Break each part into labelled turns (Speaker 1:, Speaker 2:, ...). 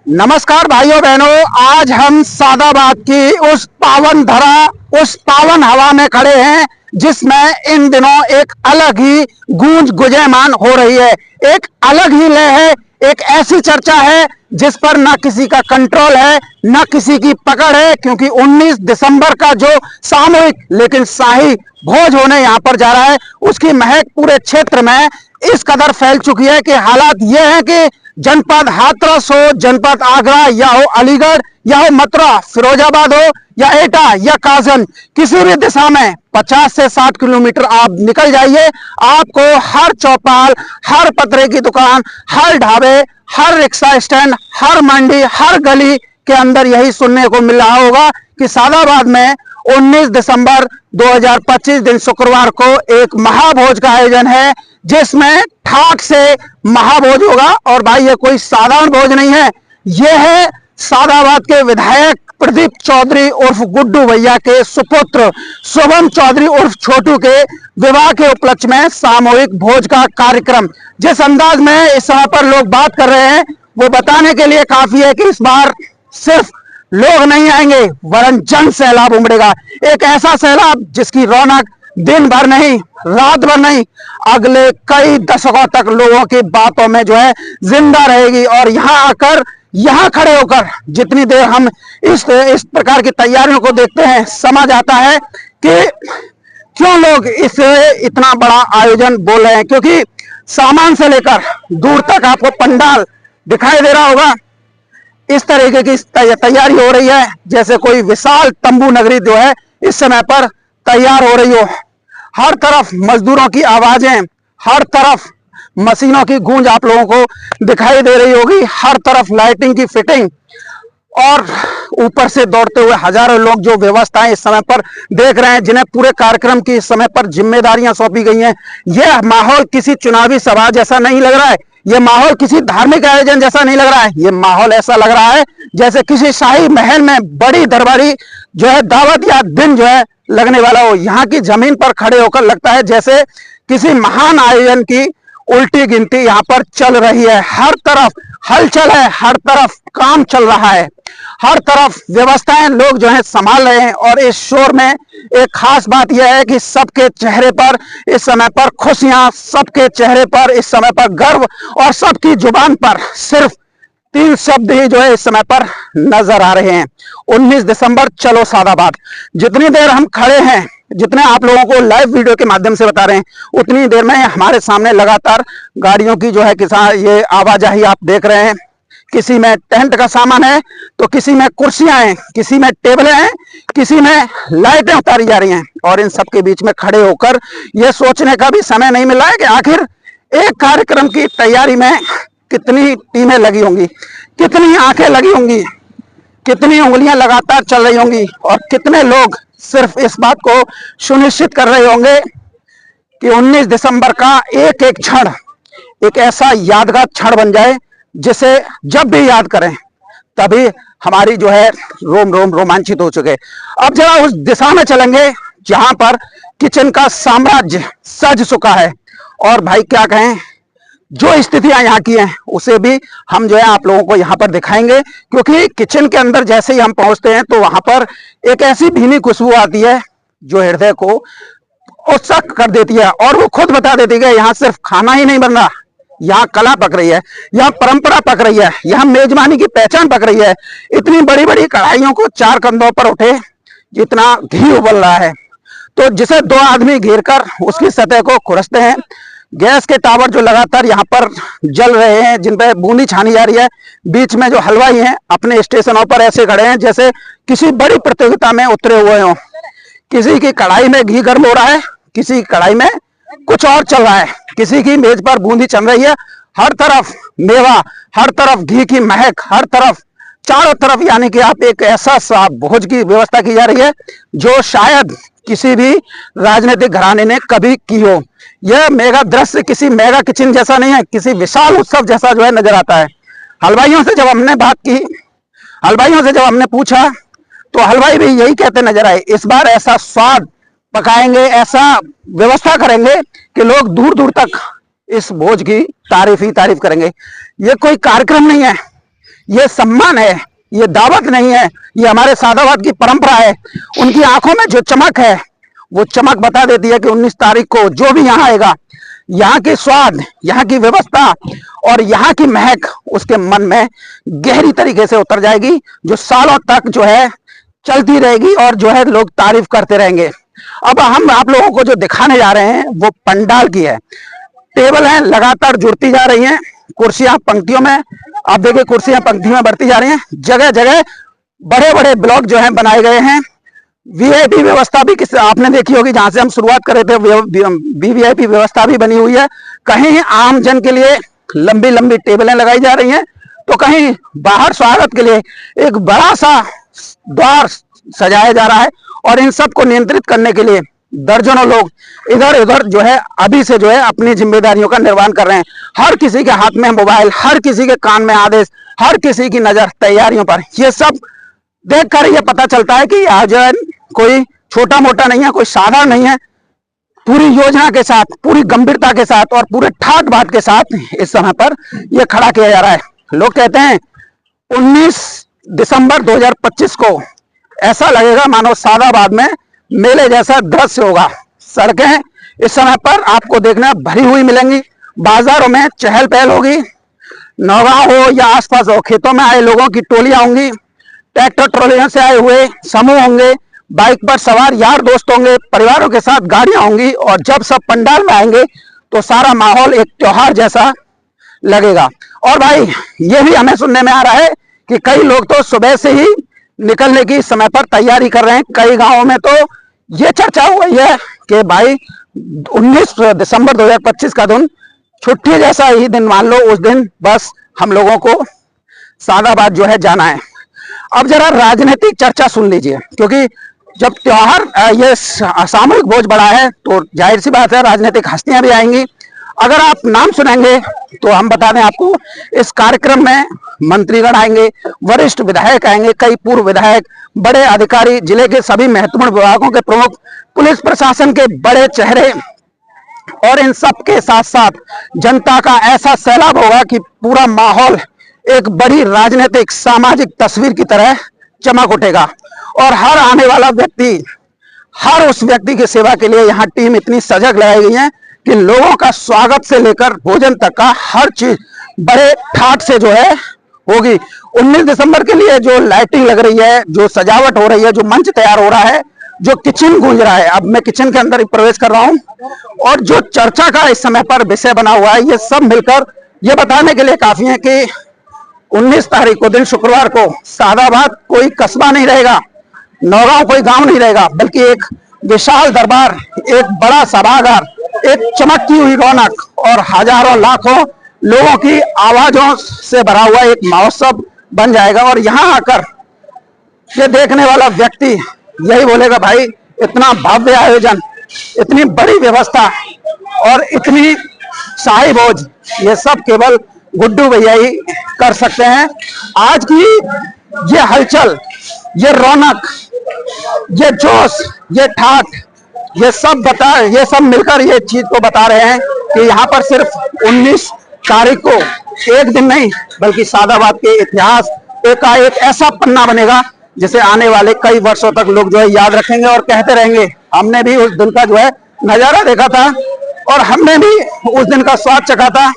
Speaker 1: नमस्कार भाइयों बहनों, आज हम सादाबाद की उस पावन धरा, उस पावन हवा में खड़े हैं जिसमें इन दिनों एक अलग ही गूंज गुंजायमान हो रही है। एक अलग ही लय है, एक ऐसी चर्चा है जिस पर ना किसी का कंट्रोल है ना किसी की पकड़ है, क्योंकि 19 दिसंबर का जो सामूहिक लेकिन शाही भोज होने यहाँ पर जा रहा है, उसकी महक पूरे क्षेत्र में इस कदर फैल चुकी है कि हालात ये है कि जनपद हाथरस हो, जनपद आगरा या हो अलीगढ़ या हो मथुरा, फिरोजाबाद हो या एटा या कासगंज, किसी भी दिशा में 50 से 60 किलोमीटर आप निकल जाइए, आपको हर चौपाल, हर पतरे की दुकान, हर ढाबे, हर रिक्शा स्टैंड, हर मंडी, हर गली के अंदर यही सुनने को मिल रहा होगा कि सादाबाद में 19 दिसंबर 2025 दिन शुक्रवार को एक महाभोज का आयोजन है, जिसमें ठाक से महाभोज होगा। और भाई ये कोई साधारण भोज नहीं है, ये है सादाबाद के विधायक प्रदीप चौधरी उर्फ गुड्डू भैया के सुपुत्र शुभम चौधरी उर्फ छोटू के विवाह के उपलक्ष्य में सामूहिक भोज का कार्यक्रम। जिस अंदाज में इस समय पर लोग बात कर रहे हैं वो बताने के लिए काफी है कि इस बार सिर्फ लोग नहीं आएंगे वरन जन सैलाब उमड़ेगा। एक ऐसा सैलाब जिसकी रौनक दिन भर नहीं, रात भर नहीं, अगले कई दशकों तक लोगों की बातों में जो है जिंदा रहेगी। और यहाँ आकर, यहाँ खड़े होकर जितनी देर हम इस प्रकार की तैयारियों को देखते हैं, समझ आता है कि क्यों लोग इसे इतना बड़ा आयोजन बोल रहे हैं। क्योंकि सामान से लेकर दूर तक आपको पंडाल दिखाई दे रहा होगा, इस तरीके की तैयारी हो रही है जैसे कोई विशाल तंबू नगरी जो है इस समय पर तैयार हो रही हो। हर तरफ मजदूरों की आवाजें, हर तरफ मशीनों की गूंज आप लोगों को दिखाई दे रही होगी, हर तरफ लाइटिंग की फिटिंग, और ऊपर से दौड़ते हुए हजारों लोग जो व्यवस्थाएं इस समय पर देख रहे हैं, जिन्हें पूरे कार्यक्रम की इस समय पर जिम्मेदारियां सौंपी गई हैं। यह माहौल किसी चुनावी सभा जैसा नहीं लग रहा है, ये माहौल किसी धार्मिक आयोजन जैसा नहीं लग रहा है, ये माहौल ऐसा लग रहा है जैसे किसी शाही महल में बड़ी दरबारी जो है दावत या दिन जो है लगने वाला हो। यहाँ की जमीन पर खड़े होकर लगता है जैसे किसी महान आयोजन की उल्टी गिनती यहाँ पर चल रही है। हर तरफ हलचल है, हर तरफ काम चल रहा है, हर तरफ व्यवस्थाएं लोग जो है संभाल रहे हैं। और इस शोर में एक खास बात यह है कि सबके चेहरे पर इस समय पर खुशियां, सबके चेहरे पर इस समय पर गर्व, और सबकी जुबान पर सिर्फ 3 शब्द ही जो है इस समय पर नजर आ रहे हैं, 19 दिसंबर चलो सादाबाद। जितनी देर हम खड़े हैं, जितने आप लोगों को लाइव वीडियो के माध्यम से बता रहे हैं, उतनी देर में हमारे सामने लगातार गाड़ियों की जो है किसान ये आवाजाही आप देख रहे हैं। किसी में टेंट का सामान है तो किसी में कुर्सियां हैं, किसी में टेबलें हैं, किसी में लाइटें उतारी जा रही हैं। और इन सब के बीच में खड़े होकर यह सोचने का भी समय नहीं मिल रहा है कि आखिर एक कार्यक्रम की तैयारी में कितनी टीमें लगी होंगी, कितनी आंखें लगी होंगी, कितनी उंगलियां लगातार चल रही होंगी, और कितने लोग सिर्फ इस बात को सुनिश्चित कर रहे होंगे कि 19 दिसंबर का एक एक क्षण एक ऐसा यादगार क्षण बन जाए जिसे जब भी याद करें तभी हमारी जो है रोम रोम रोमांचित हो चुके। अब जरा उस दिशा में चलेंगे जहां पर किचन का साम्राज्य सज चुका है। और भाई क्या कहें, जो स्थितियां यहाँ की हैं उसे भी हम जो है आप लोगों को यहाँ पर दिखाएंगे, क्योंकि किचन के अंदर जैसे ही हम पहुंचते हैं तो वहां पर एक ऐसी भीनी खुशबू आती है जो हृदय को उत्सुक कर देती है। और वो खुद बता देती है यहाँ सिर्फ खाना ही नहीं बन रहा, यहाँ कला पक रही है, यहाँ परंपरा पक रही है, यहाँ मेजबानी की पहचान पक रही है। इतनी बड़ी बड़ी कढ़ाइयों को 4 कंधों पर उठे जितना घी उबल रहा है, तो जिसे 2 आदमी घेर कर उसकी सतह को खुरसते हैं। गैस के टावर जो लगातार यहाँ पर जल रहे हैं, जिन पर बूंदी छानी जा रही है, बीच में जो हलवाई हैं अपने स्टेशनों पर ऐसे खड़े हैं जैसे किसी बड़ी प्रतियोगिता में उतरे हुए हों। किसी की कढ़ाई में घी गर्म हो रहा है, किसी की कढ़ाई में कुछ और चल रहा है, किसी की मेज पर बूंदी चल रही है। हर तरफ मेवा, हर तरफ घी की महक, हर तरफ, चारों तरफ, यानी कि आप एक ऐसा भोज की व्यवस्था की जा रही है जो शायद किसी भी राजनीतिक घराने ने कभी की हो। यह मेगा दृश्य किसी मेगा किचन जैसा नहीं है, किसी विशाल उत्सव जैसा जो है नजर आता है। हलवाइयों से जब हमने बात की, हलवाइयों से जब हमने पूछा, तो हलवाई भी यही कहते नजर आए, इस बार ऐसा स्वाद पकाएंगे, ऐसा व्यवस्था करेंगे कि लोग दूर दूर तक इस भोज की तारीफ ही तारीफ करेंगे। ये कोई कार्यक्रम नहीं है, ये सम्मान है, ये दावत नहीं है, ये हमारे सादाबाद की परंपरा है। उनकी आंखों में जो चमक है वो चमक बता देती है कि 19 तारीख को जो भी यहाँ आएगा, यहाँ के स्वाद, यहाँ की व्यवस्था और यहाँ की महक उसके मन में गहरी तरीके से उतर जाएगी, जो सालों तक जो है चलती रहेगी और जो है लोग तारीफ करते रहेंगे। अब हम आप लोगों को जो दिखाने जा रहे हैं वो पंडाल की है। टेबल है लगातार जुड़ती जा रही हैं, कुर्सियां पंक्तियों में, आप देखिए कुर्सियां पंक्ति में बढ़ती जा रही हैं। जगह जगह बड़े बड़े ब्लॉक जो हैं बनाए गए हैं। वीआईपी व्यवस्था भी किस आपने देखी होगी, जहां से हम शुरुआत कर रहे थे वीवीआईपी व्यवस्था भी बनी हुई है। कहीं आम जन के लिए लंबी लंबी टेबलें लगाई जा रही हैं, तो कहीं बाहर स्वागत के लिए एक बड़ा सा द्वार सजाया जा रहा है और इन सब को नियंत्रित करने के लिए दर्जनों लोग इधर उधर जो है अभी से जो है अपनी जिम्मेदारियों का निर्वहन कर रहे हैं। हर किसी के हाथ में मोबाइल, हर किसी के कान में आदेश, हर किसी की नजर तैयारियों पर। ये सब देखकर ये पता चलता है कि आयोजन कोई छोटा मोटा नहीं है, कोई साधारण नहीं है। पूरी योजना के साथ, पूरी गंभीरता के साथ और पूरे ठाट बाट के साथ इस समय पर यह खड़ा किया जा रहा है। लोग कहते हैं 19 दिसंबर 2025 को ऐसा लगेगा मानो सादाबाद में मेले जैसा दृश्य होगा। सड़कें इस समय पर आपको देखने भरी हुई मिलेंगी, बाजारों में चहल पहल होगी, नौगांव हो या आसपास हो, खेतों में आए लोगों की टोलियां होंगी, ट्रैक्टर ट्रॉलियों से आए हुए समूह होंगे, बाइक पर सवार यार दोस्त होंगे, परिवारों के साथ गाड़ियां होंगी। और जब सब पंडाल में आएंगे तो सारा माहौल एक त्योहार जैसा लगेगा। और भाई ये भी हमें सुनने में आ रहा है कि कई लोग तो सुबह से ही निकलने की समय पर तैयारी कर रहे हैं। कई गांवों में तो ये चर्चा हो गई है कि भाई 19 दिसंबर 2025 का दिन छुट्टी जैसा ही दिन मान लो, उस दिन बस हम लोगों को सादाबाद जो है जाना है। अब जरा राजनीतिक चर्चा सुन लीजिए, क्योंकि जब त्योहार ये सामूहिक भोज बड़ा है तो जाहिर सी बात है राजनीतिक हस्तियां भी आएंगी। अगर आप नाम सुनेंगे तो हम बता दें आपको, इस कार्यक्रम में मंत्रीगण आएंगे, वरिष्ठ विधायक आएंगे, कई पूर्व विधायक, बड़े अधिकारी, जिले के सभी महत्वपूर्ण विभागों के प्रमुख, पुलिस प्रशासन के बड़े चेहरे और इन सब के साथ साथ जनता का ऐसा सैलाब होगा कि पूरा माहौल एक बड़ी राजनीतिक सामाजिक तस्वीर की तरह चमक उठेगा। और हर आने वाला व्यक्ति, हर उस व्यक्ति की सेवा के लिए यहाँ टीम इतनी सजग लगाई गई है कि लोगों का स्वागत से लेकर भोजन तक का हर चीज बड़े ठाट से जो है होगी। 19 दिसंबर के लिए जो लाइटिंग लग रही है, जो सजावट हो रही है, जो मंच तैयार हो रहा है, जो किचन गूंज रहा है, अब मैं किचन के अंदर ही प्रवेश कर रहा हूं, और जो चर्चा का इस समय पर विषय बना हुआ है, ये सब मिलकर ये बताने के लिए काफी है कि 19 तारीख को दिन शुक्रवार को सादाबाद कोई कस्बा नहीं रहेगा, नौगांव कोई गांव नहीं रहेगा, बल्कि एक विशाल दरबार, एक बड़ा सभागार, एक चमकती हुई रौनक और हजारों लाखों लोगों की आवाजों से भरा हुआ एक महोत्सव बन जाएगा। और यहाँ आकर ये देखने वाला व्यक्ति यही बोलेगा, भाई इतना भव्य आयोजन, इतनी बड़ी व्यवस्था और इतनी शाही भोज, ये सब केवल गुड्डू भैया ही कर सकते हैं। आज की ये हलचल, ये रौनक, ये जोश, ये ठाठ, ये सब मिलकर ये चीज को बता रहे हैं कि यहाँ पर सिर्फ 19 तारीख को एक दिन नहीं, बल्कि सादाबाद के इतिहास का एक ऐसा पन्ना बनेगा जिसे आने वाले कई वर्षों तक लोग जो है याद रखेंगे और कहते रहेंगे, हमने भी उस दिन का जो है नजारा देखा था और हमने भी उस दिन का स्वाद चखा था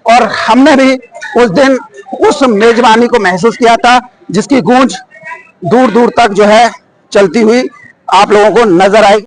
Speaker 1: और हमने भी उस दिन उस मेजबानी को महसूस किया था जिसकी गूंज दूर दूर तक जो है चलती हुई आप लोगों को नजर आएगी।